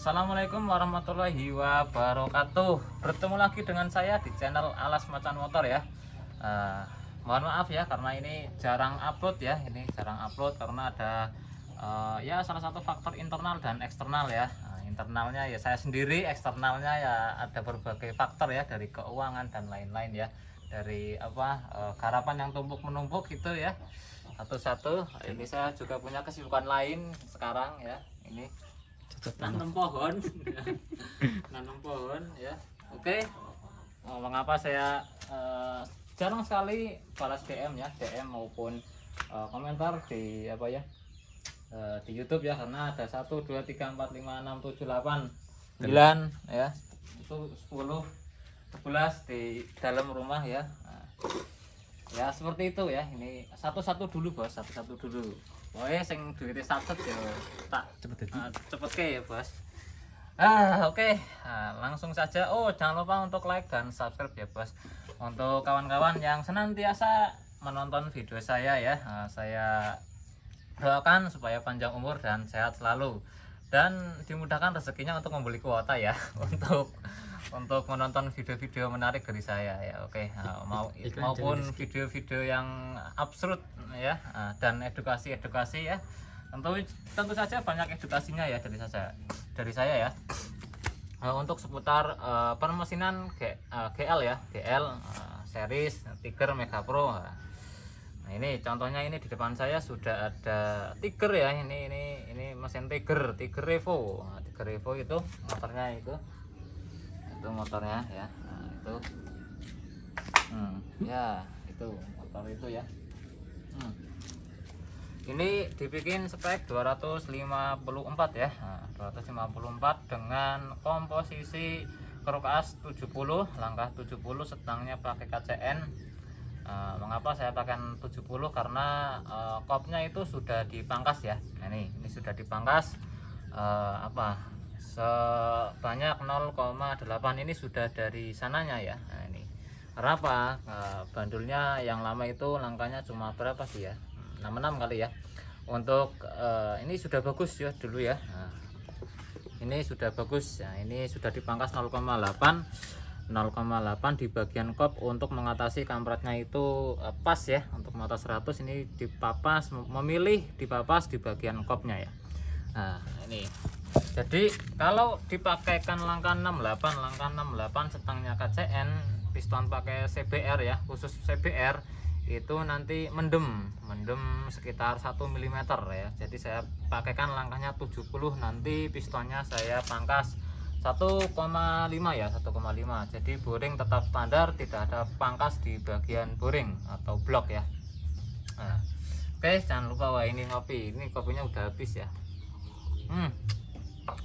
Assalamualaikum warahmatullahi wabarakatuh. Bertemu lagi dengan saya di channel Alas Macan Motor ya. Mohon maaf ya karena ini jarang upload ya. Ini jarang upload karena ada ya salah satu faktor internal dan eksternal ya. Internalnya ya saya sendiri, eksternalnya ya ada berbagai faktor ya, dari keuangan dan lain-lain ya. Dari garapan yang tumpuk menumpuk itu ya. Satu-satu. Ini saya juga punya kesibukan lain sekarang ya. Ini nanam pohon nanam pohon ya. Oke. Mengapa saya jarang sekali balas DM ya, DM maupun komentar di di YouTube ya, karena ada 1 2 3 4 5 6 7 8 9 ya, itu 10 11 di dalam rumah ya. Ya seperti itu ya. Ini satu-satu dulu bos, satu-satu dulu. Pokoknya sing duitnya satu ya tak cepet ke ya bos. Oke. Langsung saja. Jangan lupa untuk like dan subscribe ya bos. Untuk kawan-kawan yang senantiasa menonton video saya ya, saya doakan supaya panjang umur dan sehat selalu, dan dimudahkan rezekinya untuk membeli kuota ya untuk menonton video-video menarik dari saya ya. Oke. Maupun video-video yang absurd ya, dan edukasi ya. Tentu saja banyak edukasinya ya dari saya ya. Untuk seputar permesinan GL ya, GL series Tiger Mega Pro. Nah ini contohnya, ini di depan saya sudah ada Tiger ya. Ini mesin Tiger Revo. Tiger Revo itu motornya, itu motornya ya. Itu ya, itu motor itu ya. Ini dibikin spek 254 ya. 254 dengan komposisi keruk as 70, langkah 70, setangnya pakai KCN. Mengapa saya pakai 70? Karena kopnya itu sudah dipangkas ya. Nah, ini sudah dipangkas sebanyak 0,8. ini sudah dari sananya ya. Nah, ini kenapa? Bandulnya yang lama itu langkahnya cuma berapa sih ya, 66 kali ya. Untuk ini sudah bagus ya dulu ya. Nah, ini sudah bagus ya. Ini sudah dipangkas 0,8 di bagian kop untuk mengatasi kampretnya itu pas ya. Untuk motor 100 ini dipapas, memilih dipapas di bagian kopnya ya. Nah ini, jadi kalau dipakaikan langkah 68 setangnya KCN, piston pakai CBR ya, khusus CBR itu nanti mendem sekitar 1 mm ya. Jadi saya pakaikan langkahnya 70, nanti pistonnya saya pangkas 1,5 ya, 1,5. Jadi boring tetap standar, tidak ada pangkas di bagian boring atau blok ya. Nah, oke, jangan lupa, wah ini ngopi, ini kopinya udah habis ya.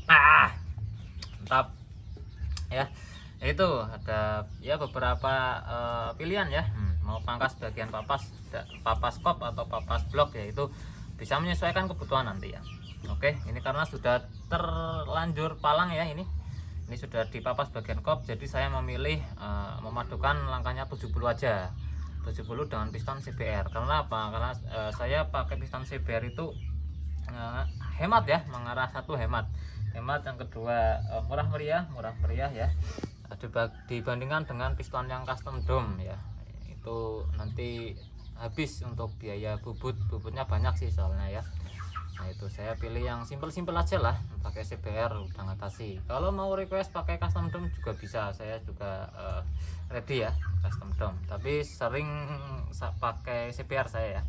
Mantap ya. Itu ada ya beberapa pilihan ya. Mau pangkas bagian papas kop atau papas blok ya, itu bisa menyesuaikan kebutuhan nanti ya. Oke, ini karena sudah terlanjur palang ya, ini sudah dipapas bagian kop, jadi saya memilih memadukan langkahnya 70 aja. 70 dengan piston CBR. Karena apa? Karena saya pakai piston CBR itu hemat ya, mengarah satu hemat, yang kedua murah meriah ya, dibandingkan dengan piston yang custom dome ya. Itu nanti habis untuk biaya bubutnya banyak sih soalnya ya. Nah itu saya pilih yang simpel aja lah, pakai CBR udah ngatasi. Kalau mau request pakai custom dome juga bisa, saya juga ready ya custom dome, tapi sering pakai CBR saya ya.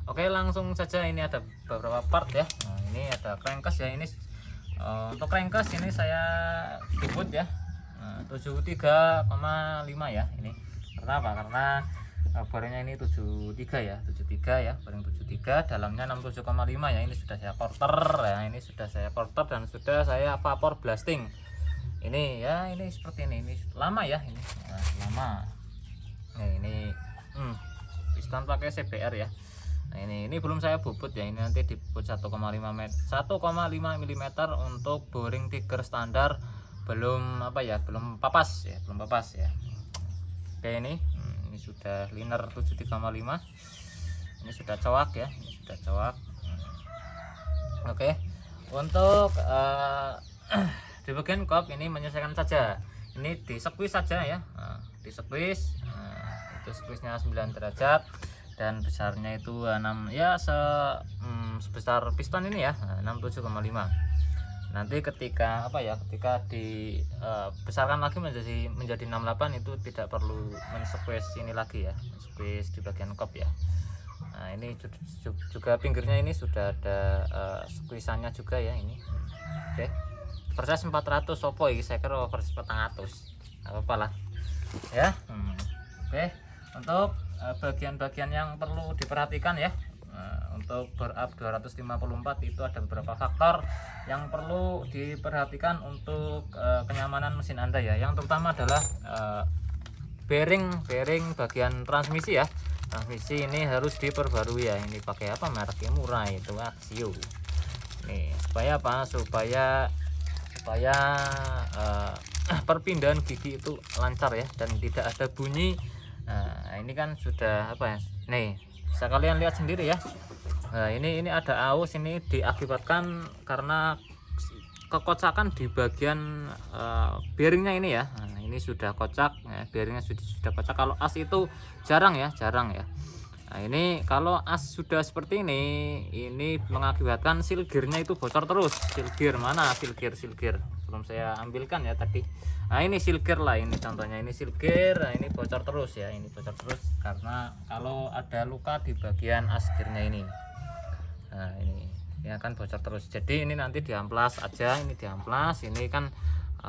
Oke, langsung saja. Ini ada beberapa part ya. Nah, ini ada crankcase ya. Ini untuk crankcase ini saya bubut ya, 73,5 ya. Ini karena apa? Karena boringnya ini 73 ya, boring 73, dalamnya 67,5 ya. Ini sudah saya porter ya, dan sudah saya vapor blasting. Ini ya, ini seperti ini lama ya, ini lama. Nah, ini piston pakai CBR ya. Nah ini belum saya bubut ya, ini nanti dibubut 1,5 mm untuk boring Tiger standar, belum papas ya. Oke, ini sudah liner 73,5, ini sudah cowak ya, Oke, untuk di bagian kop ini menyesuaikan saja, ini di squeeze saja ya, di squeeze, itu squeeze nya 9 derajat dan besarnya itu 6 ya, sebesar piston ini ya, 67,5. Nanti ketika apa ya, ketika dibesarkan lagi menjadi 68 itu tidak perlu men-squeeze ini lagi ya, squeeze di bagian kop ya. Nah ini juga pinggirnya ini sudah ada squeeze-annya juga ya ini. Oke, versi 400 sopo ini, saya kira versi 400 apa lah ya. Oke, untuk bagian-bagian yang perlu diperhatikan ya, untuk berup 254 itu ada beberapa faktor yang perlu diperhatikan untuk kenyamanan mesin Anda ya. Yang terutama adalah bearing bagian transmisi ya. Transmisi ini harus diperbarui ya. Ini pakai apa, mereknya murah itu, Axio. Nih, supaya apa? Supaya perpindahan gigi itu lancar ya dan tidak ada bunyi. Nah, ini kan sudah apa ya? Nih, bisa kalian lihat sendiri ya. Nah, ini ada aus, ini diakibatkan karena kekocakan di bagian bearingnya ini ya. Nah, ini sudah kocak, ya, bearingnya sudah kocak. Kalau as itu jarang ya. Nah, ini kalau as sudah seperti ini mengakibatkan seal gearnya itu bocor terus. Seal gear mana? Seal gear belum saya ambilkan ya tadi. Nah ini seal gear lah, ini contohnya, ini seal gear. Nah, ini bocor terus ya, ini bocor terus karena kalau ada luka di bagian as gearnya ini. Nah ini akan bocor terus. Jadi ini nanti diamplas aja, ini diamplas. Ini kan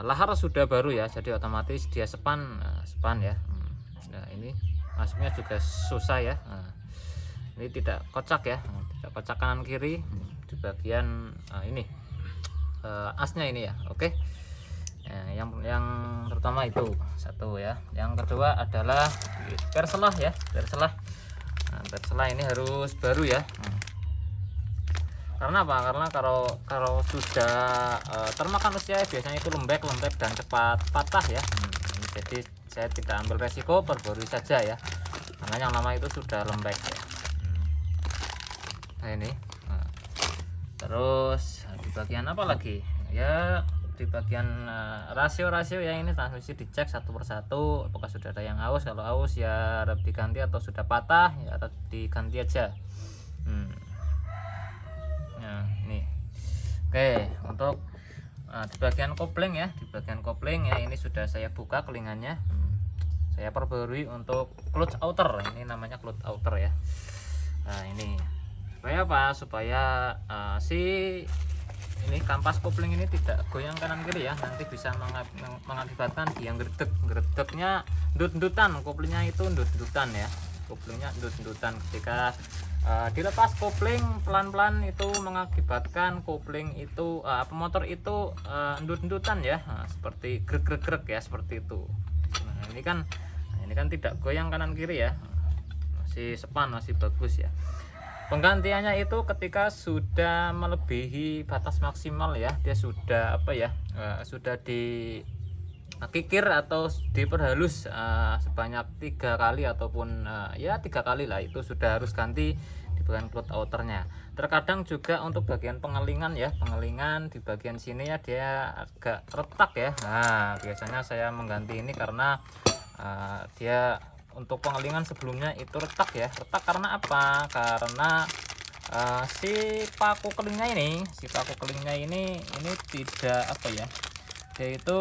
lahar sudah baru ya, jadi otomatis dia sepan ya. Nah ini masuknya juga susah ya. Nah, ini tidak kocak ya, tidak kocak kanan kiri di bagian ini asnya ini ya. Oke. Nah, yang pertama itu satu ya. Yang kedua adalah perselah ya, perselah. Nah, perselah ini harus baru ya. Karena apa? Karena kalau sudah termakan usia biasanya itu lembek dan cepat patah ya. Jadi saya tidak ambil resiko, perbarui saja ya, karena yang lama itu sudah lembek ya. Nah ini terus di bagian apa lagi ya, di bagian rasio ya, ini transmisi dicek satu persatu apakah sudah ada yang aus. Kalau aus ya harap diganti, atau sudah patah ya harap diganti aja. Nah ini oke. Untuk di bagian kopling ya, ini sudah saya buka kelingannya, saya perbarui untuk clutch outer, ini namanya clutch outer ya. Nah ini supaya apa? Supaya si ini kampas kopling ini tidak goyang kanan kiri ya, nanti bisa mengakibatkan dia ngedeknya ndut-ndutan, koplingnya itu ndut-ndutan ya, koplingnya ndut-ndutan. Ketika dilepas kopling pelan-pelan itu mengakibatkan kopling itu motor itu ndut-ndutan ya. Nah, seperti grek ya, seperti itu. Nah, ini kan tidak goyang kanan kiri ya, masih sepan, masih bagus ya. Penggantiannya itu ketika sudah melebihi batas maksimal ya, dia sudah apa ya, sudah dikikir atau diperhalus sebanyak 3 kali ataupun ya 3 kali lah, itu sudah harus ganti di bagian clutch outernya. Terkadang juga untuk bagian pengelingan ya, pengelingan di bagian sini ya dia agak retak ya. Nah biasanya saya mengganti ini karena dia untuk pengelingan sebelumnya itu retak ya. Retak karena apa? Karena si paku kelingnya ini tidak apa ya, dia itu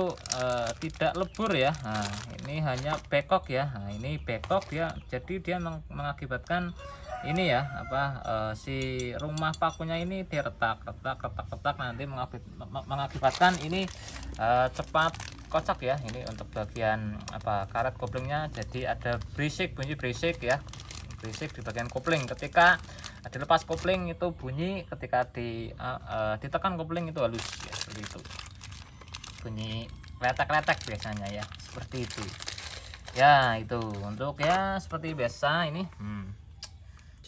tidak lebur ya. Nah ini hanya bekok ya. Nah ini bekok ya, jadi dia mengakibatkan ini ya si rumah pakunya ini dia retak nanti mengakibatkan ini cepat kocak ya. Ini untuk bagian karet koplingnya, jadi ada bunyi berisik ya, berisik di bagian kopling. Ketika dilepas kopling itu bunyi, ketika ditekan kopling itu halus ya, seperti itu, bunyi letek biasanya ya, seperti itu ya. Itu untuk ya seperti biasa ini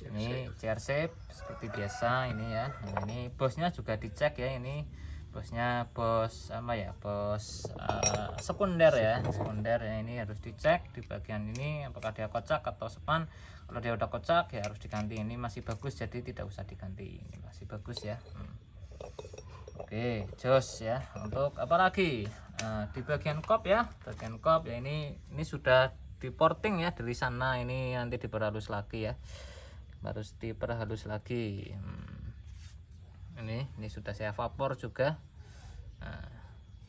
ini CRC seperti biasa ini ya. Nah, ini bosnya juga dicek ya, ini bosnya bos sekunder ya, ini harus dicek di bagian ini apakah dia kocak atau sepan. Kalau dia udah kocak ya harus diganti. Ini masih bagus jadi tidak usah diganti, ini masih bagus ya. Oke, jos ya. Untuk apa lagi? Di bagian kop ya, bagian kop ya, ini sudah di porting ya dari sana, ini nanti diperhalus lagi ya, harus diperhalus lagi. Ini sudah saya vapor juga. Nah,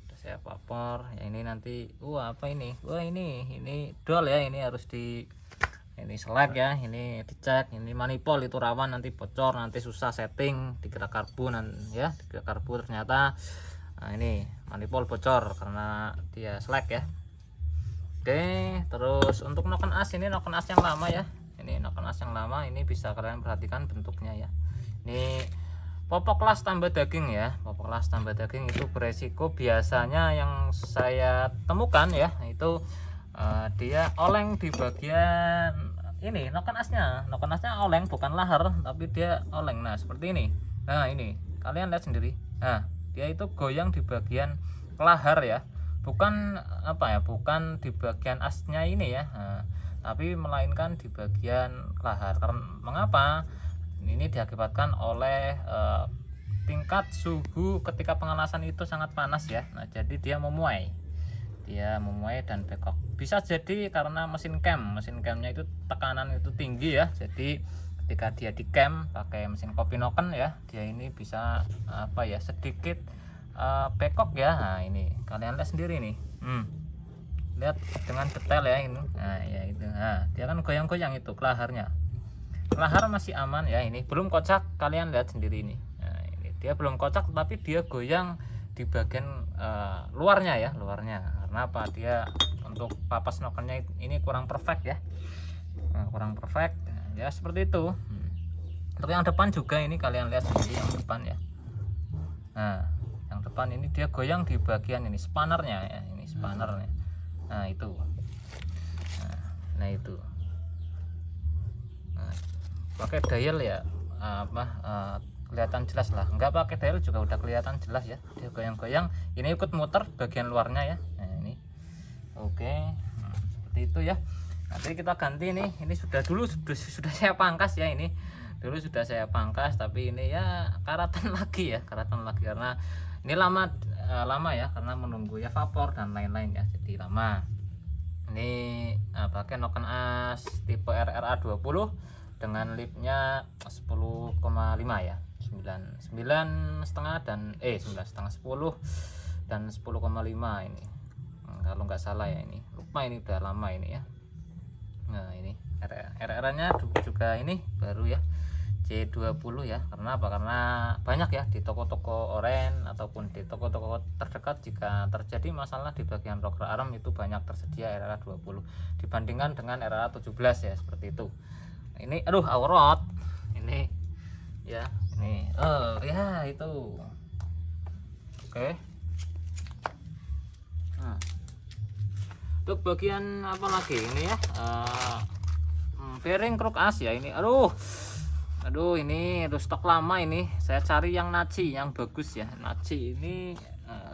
sudah saya vapor ya, ini nanti apa ini? Ini dol ya, ini harus ini selek ya, ini dicek, ini manifold itu rawan nanti bocor, nanti susah setting dikira karbonan ya, dikira karbu ternyata ini manifold bocor karena dia selek ya. Oke, terus untuk noken as, ini noken as yang lama ya, ini noken as yang lama, ini bisa kalian perhatikan bentuknya ya. Ini popok las tambah daging ya, popok las tambah daging itu beresiko biasanya yang saya temukan ya, itu dia oleng di bagian ini noken asnya oleng, bukan lahar tapi dia oleng. Nah seperti ini, nah ini kalian lihat sendiri, nah dia itu goyang di bagian lahar ya, bukan apa ya, bukan di bagian asnya ini ya, tapi melainkan di bagian lahar. Karena mengapa? Ini diakibatkan oleh tingkat suhu ketika pengelasan itu sangat panas ya. Nah jadi dia memuai dan bekok. Bisa jadi karena mesin camnya itu tekanan itu tinggi ya, jadi ketika dia di cam pakai mesin kopi noken ya, dia ini bisa apa ya, sedikit bekok ya. Nah ini kalian lihat sendiri nih, lihat dengan detail ya ini. Nah ya itu, nah dia kan goyang-goyang itu kelaharnya. Kelahar masih aman ya, ini belum kocak, kalian lihat sendiri ini. Nah, ini dia belum kocak tapi dia goyang di bagian luarnya ya, karena apa, dia untuk papas nokennya ini kurang perfect ya, kurang perfect ya, seperti itu. Untuk yang depan juga ini kalian lihat sendiri yang depan ya. Nah yang depan ini dia goyang di bagian ini spannernya ya, ini spannernya. Nah itu, nah itu pakai dial ya kelihatan jelas lah, enggak pakai dial juga udah kelihatan jelas ya, dia goyang-goyang, ini ikut muter bagian luarnya ya. Nah ini oke, seperti itu ya. Nanti kita ganti nih, ini sudah saya pangkas ya, ini dulu sudah saya pangkas, tapi ini ya karatan lagi karena ini lama ya, karena menunggu ya vapor dan lain-lain ya, jadi lama. Ini pakai noken as tipe RRA 20 dengan lipnya 10,5 ya, 9,5 dan 9,5 10 dan 10,5 ini, kalau nggak salah ya, ini lupa, ini udah lama ini ya. Nah ini RR nya juga ini baru ya, C20 ya. Karena apa? Karena banyak ya di toko-toko oren ataupun di toko-toko terdekat, jika terjadi masalah di bagian rocker arm itu banyak tersedia RR 20 dibandingkan dengan RR 17 ya, seperti itu. Ini aduh aurat ini ya, ini ya itu. Oke. Nah, untuk bagian apa lagi ini ya, bearing kruk as ya, ini aduh ini stok lama, ini saya cari yang Naci yang bagus ya. Naci ini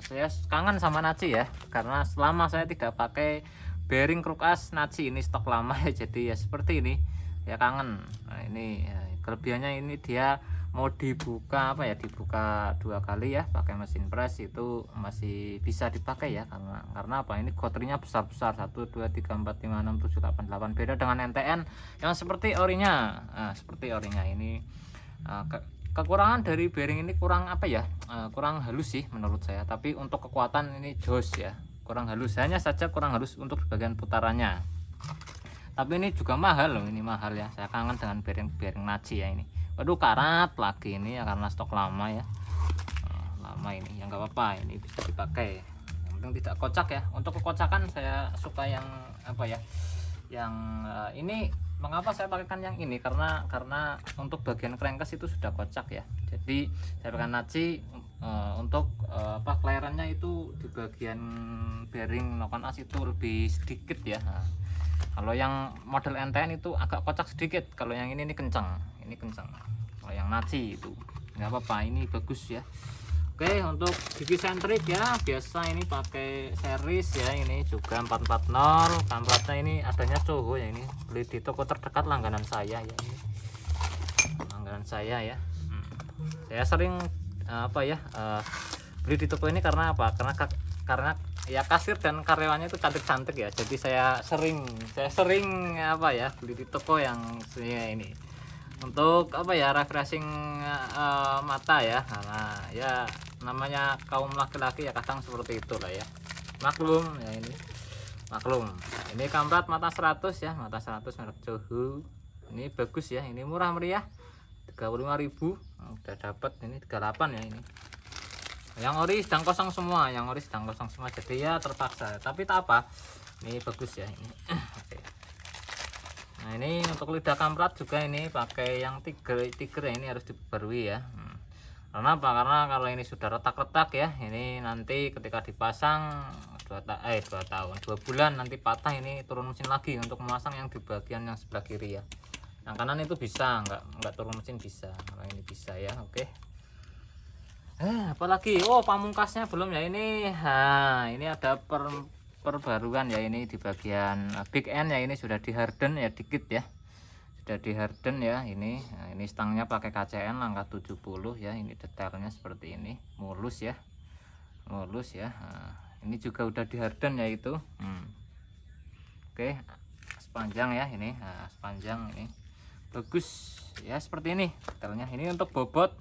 saya kangen sama Naci ya, karena selama saya tidak pakai bearing kruk as Naci, ini stok lama ya, jadi ya seperti ini ya, kangen. Nah ini ya, kelebihannya ini dia mau dibuka dibuka 2 kali ya, pakai mesin press itu masih bisa dipakai ya, karena apa, ini kotrinya besar-besar, 1 2 3 4 5 6 7 8 8, beda dengan NTN yang seperti orinya. Nah seperti orinya ini kekurangan dari bearing ini kurang kurang halus sih menurut saya, tapi untuk kekuatan ini jos ya, kurang halus, hanya saja kurang halus untuk bagian putarannya. Tapi ini juga mahal loh, ini mahal ya, saya kangen dengan bearing Naci ya ini. Waduh karat lagi ini ya, karena stok lama ya, lama ini ya, nggak apa-apa, ini bisa dipakai, yang penting tidak kocak ya. Untuk kekocakan saya suka yang ini. Mengapa saya pakaikan yang ini, karena untuk bagian crankcase itu sudah kocak ya, jadi saya pakai Naci untuk clearance-nya itu di bagian bearing noken as itu lebih sedikit ya. Nah, kalau yang model NTN itu agak kocak sedikit, kalau yang ini kencang, kalau yang Naci itu nggak apa-apa, ini bagus ya. Oke, untuk gigi sentrik ya biasa ini pakai series ya, ini juga 440. Kampratnya ini adanya Coho ya, ini beli di toko terdekat langganan saya ya, ini langganan saya ya. Saya sering apa ya, beli di toko ini karena apa? Karena ya kasir dan karyawannya itu cantik-cantik ya. Jadi saya sering apa ya, beli di toko yang ini untuk apa ya, refreshing mata ya. Karena ya namanya kaum laki-laki ya kadang seperti itulah ya. Maklum ya, ini maklum. Ini kamprat mata 100 ya, mata 100 merek Johu. Ini bagus ya, ini murah meriah 35.000. Udah dapat ini 38 ya ini. Yang ori sedang kosong semua, jadi ya terpaksa. Tapi tak apa, ini bagus ya ini. Oke. Nah ini untuk lidah kamprat juga ini pakai yang tiger ya, ini harus diperbarui ya. Karena apa? Karena kalau ini sudah retak-retak ya, ini nanti ketika dipasang 2 bulan nanti patah, ini turun mesin lagi untuk memasang yang di bagian yang sebelah kiri ya. Yang kanan itu bisa, enggak turun mesin bisa. Kalau ini bisa ya. Oke. Apalagi pamungkasnya belum ya ini. Ini ada perbaruan ya, ini di bagian big end ya, ini sudah di harden ya dikit ya, sudah di harden ya ini. Nah, ini stangnya pakai KCN langkah 70 ya, ini detailnya seperti ini, mulus ya. Nah, ini juga udah di harden ya itu. Oke, sepanjang ya ini. Nah, sepanjang ini bagus ya, seperti ini detailnya. Ini untuk bobot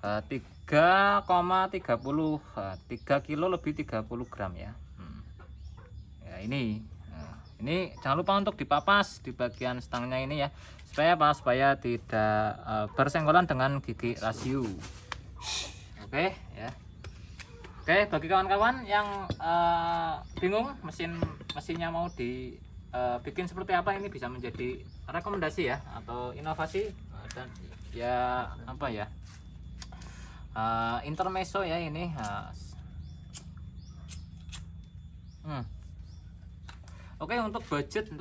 3,30 3 kilo lebih 30 gram ya. Ya ini jangan lupa untuk dipapas di bagian stangnya ini ya, supaya tidak bersenggolan dengan gigi rasio. Oke ya. Oke, bagi kawan-kawan yang bingung mesinnya mau bikin seperti apa, ini bisa menjadi rekomendasi ya, atau inovasi dan ya apa ya, intermezzo ya ini. Oke, untuk budget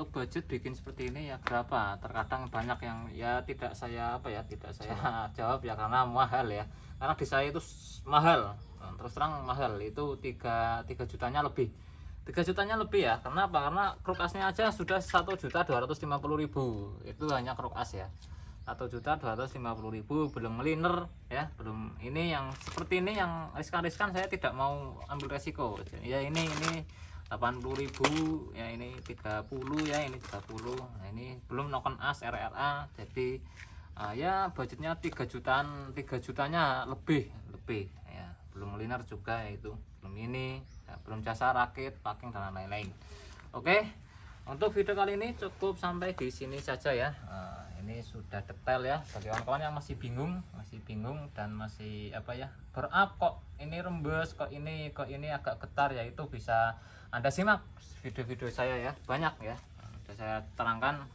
bikin seperti ini ya berapa? Terkadang banyak yang ya tidak saya jawab ya, karena mahal ya. Karena di saya itu mahal, terus terang mahal, itu 3 jutanya lebih. 3 jutanya lebih ya. Karena apa? Karena kulkasnya aja sudah 1.250.000. Itu hanya kulkas ya. 1.250.000, belum liner ya, belum ini yang seperti ini yang riskan saya tidak mau ambil resiko ya. Ini 80.000 ya, ini 30 ya, ini 30. Nah ini belum nokon as RRA, jadi ya budgetnya 3 jutanya lebih ya, belum liner juga ya, itu belum ini ya, belum jasa rakit, packing dan lain-lain. Oke, untuk video kali ini cukup sampai di sini saja ya. Ini sudah detail ya, bagi kawan-kawan yang masih bingung dan masih apa ya, berap kok ini rembes, kok ini agak getar ya, itu bisa Anda simak video-video saya ya, banyak ya. Sudah saya terangkan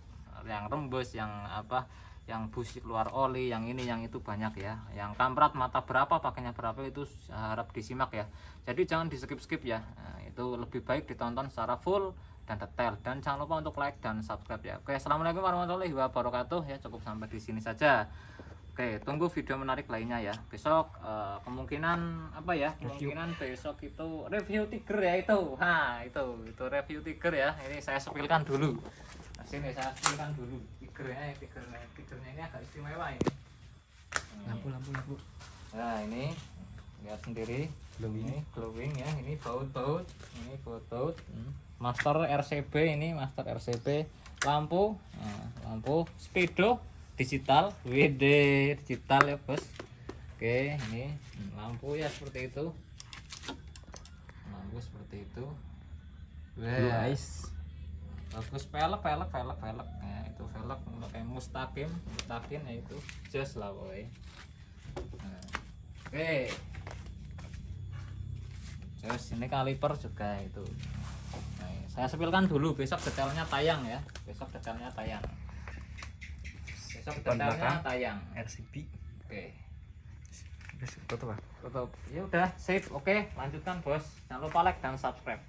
yang rembes, yang apa, yang busi keluar oli, yang ini yang itu banyak ya. Yang kamprat mata berapa, pakainya berapa, itu harap disimak ya. Jadi jangan di skip ya. Nah, itu lebih baik ditonton secara full dan detail, dan jangan lupa untuk like dan subscribe ya. Oke, assalamualaikum warahmatullahi wabarakatuh ya, cukup sampai di sini saja. Oke, tunggu video menarik lainnya ya. Besok kemungkinan apa ya, kemungkinan besok itu review tiger ya, itu itu review tiger ya. Ini saya sepilkan dulu. Nah, sini saya sepilkan dulu tigernya ini agak istimewa ini. Lampu. Nah ini lihat sendiri, glowing ya, ini baut, master RCB, ini master RCB, lampu speedo digital, WD digital ya bos. Oke, ini lampu ya seperti itu, Blue eyes. bagus. Pelek nah, itu velg pakai Mustaqim ya, itu just lah boy. Nah, oke, terus ini kaliper juga itu. Nah, saya sepilkan dulu, besok detailnya tayang ya, RCB. Oke, Tutup. tutup ya, udah save. Oke, lanjutkan bos, jangan lupa like dan subscribe.